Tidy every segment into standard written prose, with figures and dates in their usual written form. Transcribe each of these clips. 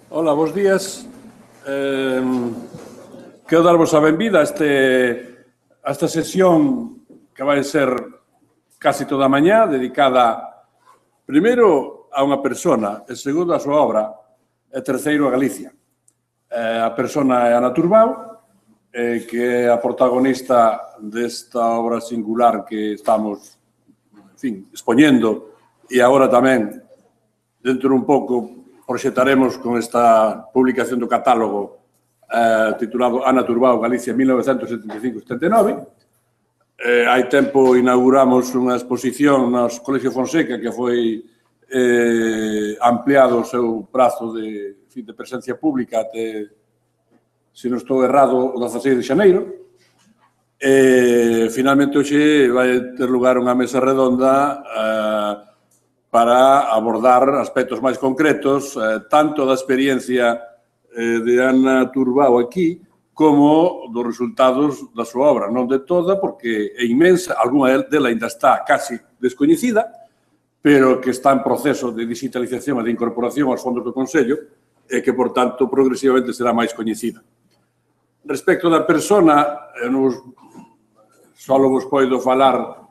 Ola, bos días. Quero darvos a benvida a esta sesión que vai ser casi toda a mañá, dedicada primeiro a unha persona, e segundo a súa obra, e terceiro a Galicia. A persona é Ana Turbao, que é a protagonista desta obra singular que estamos, en fin, expoñendo, e agora tamén, dentro un pouco, proxetaremos con esta publicación do catálogo titulado Ana Turbao, Galicia, 1975-79. Hai tempo inauguramos unha exposición no Colegio Fonseca que foi ampliado o seu prazo de presencia pública até, se non estou errado, o 16 de xaneiro. Finalmente, hoxe vai ter lugar unha mesa redonda para abordar aspectos máis concretos, tanto da experiencia de Ana Turbao aquí, como dos resultados da súa obra. Non de toda, porque é inmensa, algunha dela ainda está casi descoñecida, pero que está en proceso de digitalización e de incorporación aos fondos do Consello, e que, por tanto, progresivamente será máis coñecida. Respecto da persona, só vos poido falar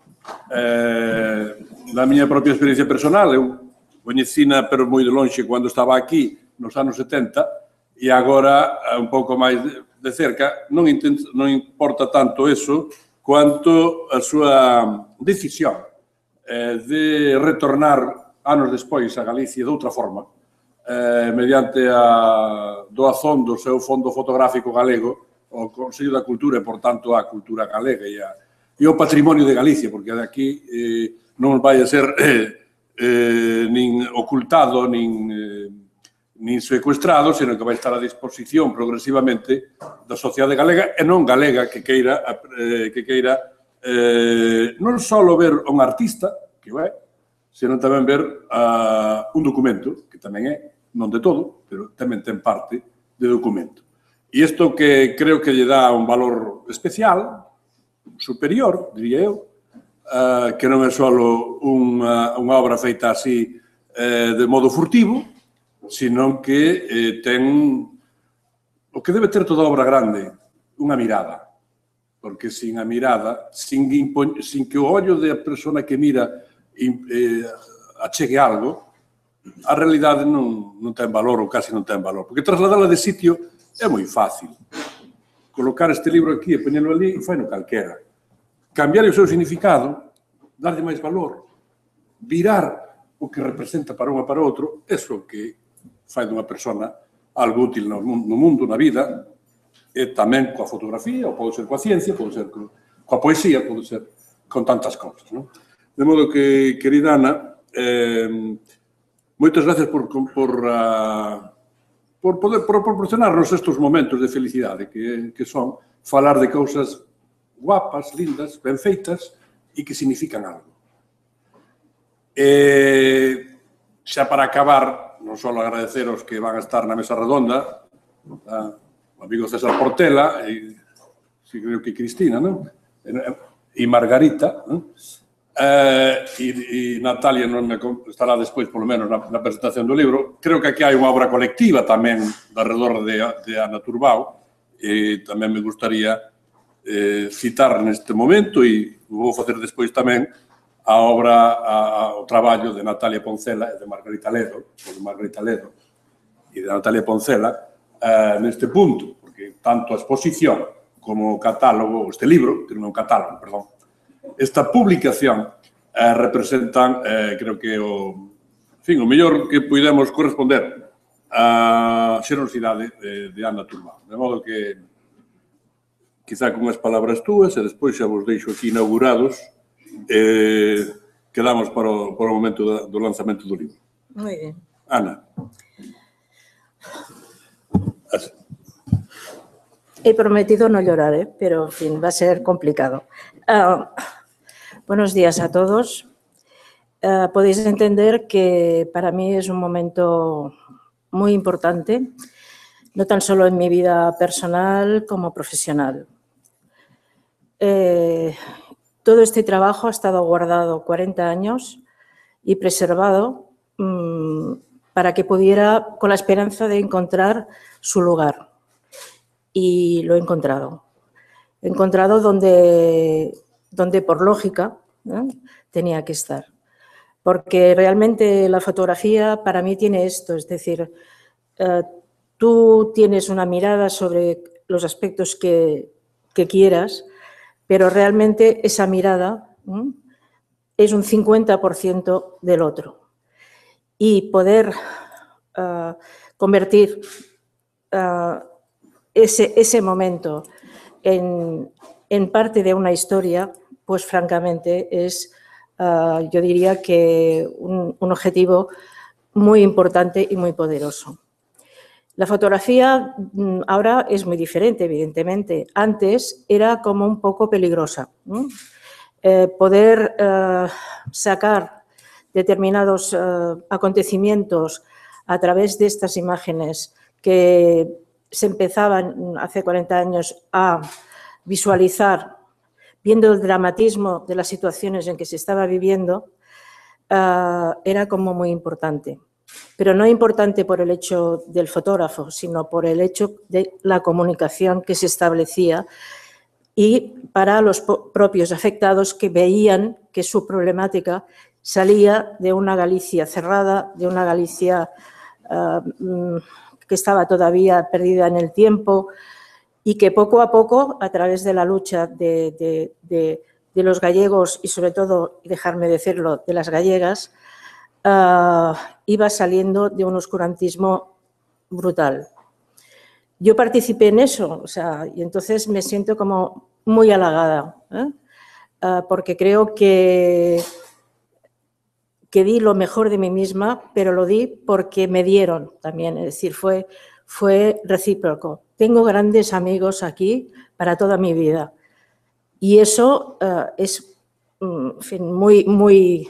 da miña propia experiencia personal. Eu coñecina, pero moi de lonxe, cando estaba aquí, nos anos 70, e agora, un pouco máis de cerca, non importa tanto eso, quanto a súa decisión de retornar anos despois a Galicia de outra forma, mediante a doazón do seu fondo fotográfico galego ao Consello da Cultura e, por tanto, á cultura galega e ao patrimonio de Galicia, porque de aquí non vai a ser nin ocultado, nin secuestrado, senón que vai estar a disposición progresivamente da sociedade galega e non galega que queira non só ver un artista, que é, senón tamén ver un documento, que tamén é, non de todo, pero tamén ten parte de documento. E isto que creo que lle dá un valor especial, superior, diría eu, que non é só unha obra feita así de modo furtivo, senón que ten o que debe ter toda obra grande, unha mirada. Porque sin a mirada, sin que o ollo da persona que mira achegue algo, a realidade non ten valor ou casi non ten valor. Porque trasladala de sitio é moi fácil. Colocar este libro aquí e poñelo ali fai no calquera. Cambiar o seu significado, darlle máis valor, virar o que representa para un e para outro, eso que fai dunha persona algo útil no mundo, na vida, e tamén coa fotografía, ou pode ser coa ciencia, pode ser coa poesía, pode ser con tantas cousas. De modo que, querida Ana, moitas gracias por poder proporcionarnos estes momentos de felicidade, que son falar de cousas guapas, lindas, ben feitas e que significan algo. Xa para acabar, non só agradeceros que van a estar na mesa redonda, o amigo César Portela, e creo que Cristina, non? E Margarita, e Natalia non estará despois, polo menos, na presentación do libro. Creo que aquí hai unha obra colectiva tamén alrededor de Ana Turbao, e tamén me gustaría citar neste momento, e vou facer despois tamén, a obra, o traballo de Natalia Poncela e de Margarita Ledo, e de Natalia Poncela, neste punto, porque tanto a exposición como o catálogo, este libro, que non é un catálogo, perdón, esta publicación representan, creo que o mellor que puidemos corresponder á xerosidade de Ana Turbao. De modo que, quizá con as palabras túas, e despois xa vos deixo aquí inaugurados, quedamos para o momento do lanzamento do libro. Moi ben. Ana. He prometido no llorar, pero, en fin, va a ser complicado. Buenos días a todos. Podéis entender que para mí es un momento muy importante, no tan solo en mi vida personal como profesional. Todo este trabajo ha estado guardado 40 años y preservado para que pudiera, con la esperanza de encontrar su lugar. Y lo he encontrado. He encontrado donde por lógica, ¿no?, tenía que estar. Porque realmente la fotografía para mí tiene esto, es decir, tú tienes una mirada sobre los aspectos que quieras, pero realmente esa mirada, ¿no?, es un 50% del otro. Y poder convertir ese momento en parte de una historia, pues francamente es, yo diría que un objetivo muy importante y muy poderoso. La fotografía ahora es muy diferente, evidentemente. Antes era como un poco peligrosa, ¿no? Poder sacar determinados acontecimientos a través de estas imágenes que se empezaban hace 40 años a visualizar, viendo el dramatismo de las situaciones en que se estaba viviendo, era como muy importante. Pero no importante por el hecho del fotógrafo, sino por el hecho de la comunicación que se establecía y para los propios afectados que veían que su problemática salía de una Galicia cerrada, de una Galicia que estaba todavía perdida en el tiempo y que poco a poco, a través de la lucha de los gallegos y sobre todo, dejarme decirlo, de las gallegas, iba saliendo de un oscurantismo brutal. Yo participé en eso, o sea, y entonces me siento como muy halagada, porque creo que di lo mejor de mí misma, pero lo di porque me dieron también, es decir, fue recíproco. Tengo grandes amigos aquí para toda mi vida y eso es, en fin, muy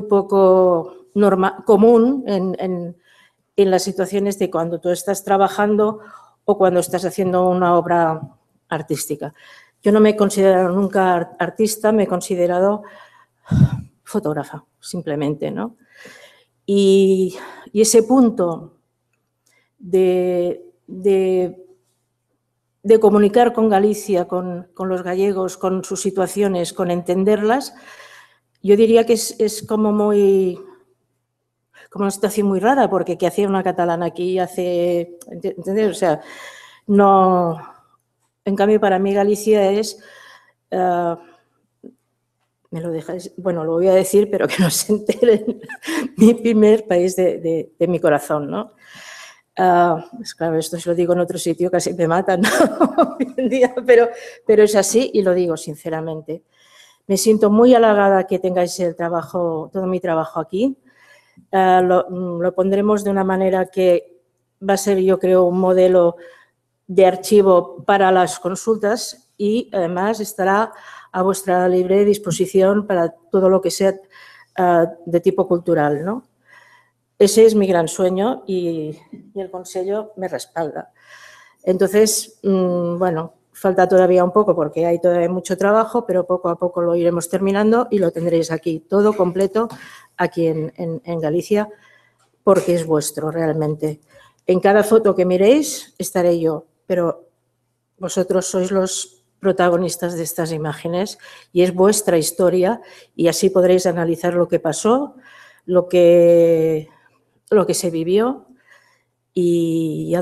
poco común en las situaciones de cuando tú estás trabajando o cuando estás haciendo una obra artística. Yo no me he considerado nunca artista, me he considerado fotógrafa, simplemente, ¿no? Y ese punto de comunicar con Galicia, con los gallegos, con sus situaciones, con entenderlas, yo diría que es como una situación muy rara, porque ¿qué hacía una catalana aquí? ¿Entendés? O sea, no. En cambio, para mí Galicia es, me lo dejáis, bueno, lo voy a decir, pero que no se enteren, mi primer país de mi corazón, ¿no? Pues claro, esto si lo digo en otro sitio casi me matan, ¿no? Hoy en día, pero es así y lo digo sinceramente. Me siento muy halagada que tengáis todo mi trabajo aquí. Lo pondremos de una manera que va a ser, yo creo, un modelo de archivo para las consultas y además estará a vuestra libre disposición para todo lo que sea de tipo cultural, ¿no? Ese es mi gran sueño y el Consello me respalda. Entonces, bueno, falta todavía un poco porque hay todavía mucho trabajo, pero poco a poco lo iremos terminando y lo tendréis aquí todo completo, aquí en Galicia, porque es vuestro realmente. En cada foto que miréis estaré yo, pero vosotros sois los protagonistas de estas imágenes y es vuestra historia y así podréis analizar lo que pasó, lo que se vivió y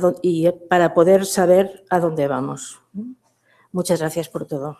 para poder saber a dónde vamos. Muchas gracias por todo.